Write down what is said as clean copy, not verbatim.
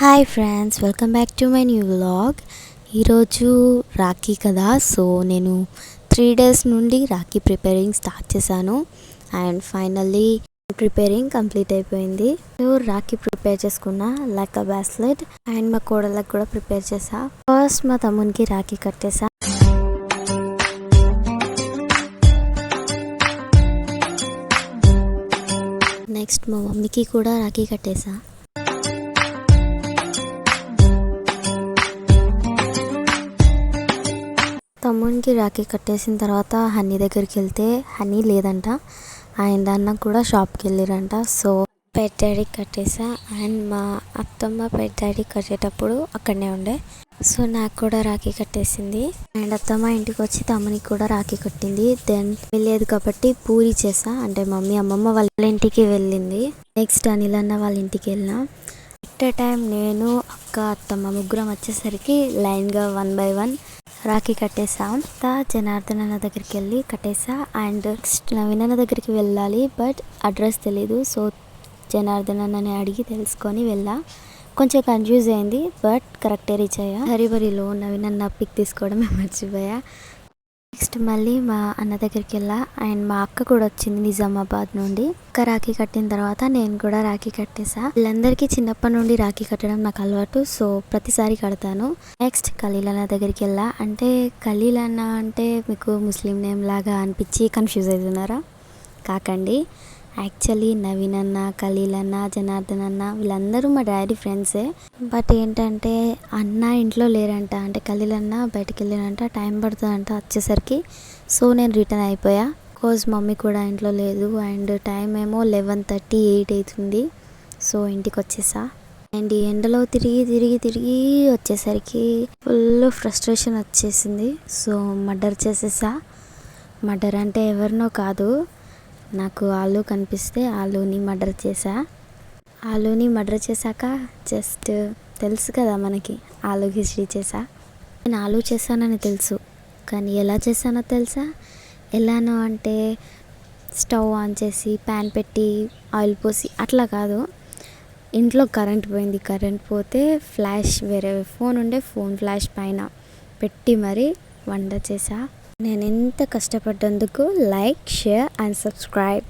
Hi friends, welcome back to my new vlog. ఈరోజు రాఖీ కదా, so నేను 3 days నుండి రాఖీ ప్రిపేరింగ్ స్టార్ట్ చేశాను అండ్ ఫైనల్లీ ప్రిపేరింగ్ కంప్లీట్ అయిపోయింది. సో రాఖీ ప్రిపేర్ చేసుకున్న లైక్ అ బ్రాస్లెట్ అండ్ మా కోడళ్ళకి కూడా ప్రిపేర్ చేసా. ఫస్ట్ మా తమ్మునికి రాఖీ కట్టేసా. నెక్స్ట్ మా మమ్మీకి కూడా రాఖీ కట్టేసా. తమ్మునికి రాఖీ కట్టేసిన తర్వాత హనీ దగ్గరికి వెళ్తే హనీ లేదంట అండ్ అన్న కూడా షాప్కి వెళ్ళారంట. సో పెట్ డాడీకి కట్టేసా అండ్ మా అత్తమ్మ పెట్ డాడీకి కట్టేటప్పుడు అక్కడనే ఉండే. సో నాకు కూడా రాఖీ కట్టేసింది అండ్ అత్తమ్మ ఇంటికి వచ్చి తమ్మునికి కూడా రాఖీ కట్టింది. దెన్ వెళ్ళేది కాబట్టి పూరి చేసా, అంటే మమ్మీ అమ్మమ్మ వాళ్ళ ఇంటికి వెళ్ళింది. నెక్స్ట్ అనిల్ అన్న వాళ్ళ ఇంటికి వెళ్ళినా. ఎట్ ఎ టైం నేను అక్క అత్తమ్మ ముగ్గురం వచ్చేసరికి లైన్గా 1 by 1 రాఖీ కట్టేసా. జనార్దన్ అన్న దగ్గరికి వెళ్ళి కట్టేసా అండ్ నెక్స్ట్ నవీన్ అన్న దగ్గరికి వెళ్ళాలి, బట్ అడ్రస్ తెలీదు. సో జనార్దన్ అన్నని అడిగి తెలుసుకొని వెళ్ళా. కొంచెం కన్ఫ్యూజ్ అయింది, బట్ కరెక్టే రీచ్ అయ్యా. హరిబరిలో నవీన్ అన్న పిక్ తీసుకోవడమే మర్చిపోయా. నెక్స్ట్ మళ్ళీ మా అన్న దగ్గరికి వెళ్ళా అండ్ మా అక్క కూడా వచ్చింది నిజామాబాద్ నుండి. అక్క రాఖీ కట్టిన తర్వాత నేను కూడా రాఖీ కట్టేసా. వీళ్ళందరికీ చిన్నప్పటి నుండి రాఖీ కట్టడం నాకు అలవాటు, సో ప్రతిసారి కడతాను. నెక్స్ట్ ఖలీల్ అన్న దగ్గరికి వెళ్ళా. అంటే ఖలీల్ అన్న అంటే మీకు ముస్లిం నేమ్ లాగా అనిపించి కన్ఫ్యూజ్ అవుతున్నారా? కాకండి, యాక్చువల్లీ నవీన్ అన్న, ఖలీల్ అన్న, జనార్దన్ అన్న వీళ్ళందరూ మా డాడీ ఫ్రెండ్సే. బట్ ఏంటంటే అన్న ఇంట్లో లేరంట, అంటే ఖలీల్ అన్న బయటకు వెళ్ళారంట, టైం పడుతుందంట వచ్చేసరికి. సో నేను రిటర్న్ అయిపోయా, బికాజ్ మమ్మీ కూడా ఇంట్లో లేదు అండ్ టైం ఏమో 11:38 అవుతుంది. సో ఇంటికి వచ్చేసా అండ్ ఈ ఎండలో తిరిగి వచ్చేసరికి ఫుల్ ఫ్రస్ట్రేషన్ వచ్చేసింది. సో మర్డర్ చేసేసా. మర్డర్ అంటే ఎవరినో కాదు, నాకు ఆలు కనిపిస్తే ఆలుని మర్డర్ చేశా. ఆలుని మర్డర్ చేశాక జస్ట్ తెలుసు కదా మనకి, ఆలు హిస్టరీ చేశా. నేను ఆలు చేశానని తెలుసు, కానీ ఎలా చేశానో తెలుసా? ఎలానో అంటే స్టవ్ ఆన్ చేసి ప్యాన్ పెట్టి ఆయిల్ పోసి అట్లా కాదు. ఇంట్లో కరెంట్ పోయింది, కరెంట్ పోతే ఫ్లాష్, వేరే ఫోన్ ఉండే ఫోన్ ఫ్లాష్ పైన పెట్టి మరీ వంట చేశా. నేను ఎంత కష్టపడ్డందుకు లైక్, షేర్ అండ్ సబ్స్క్రైబ్.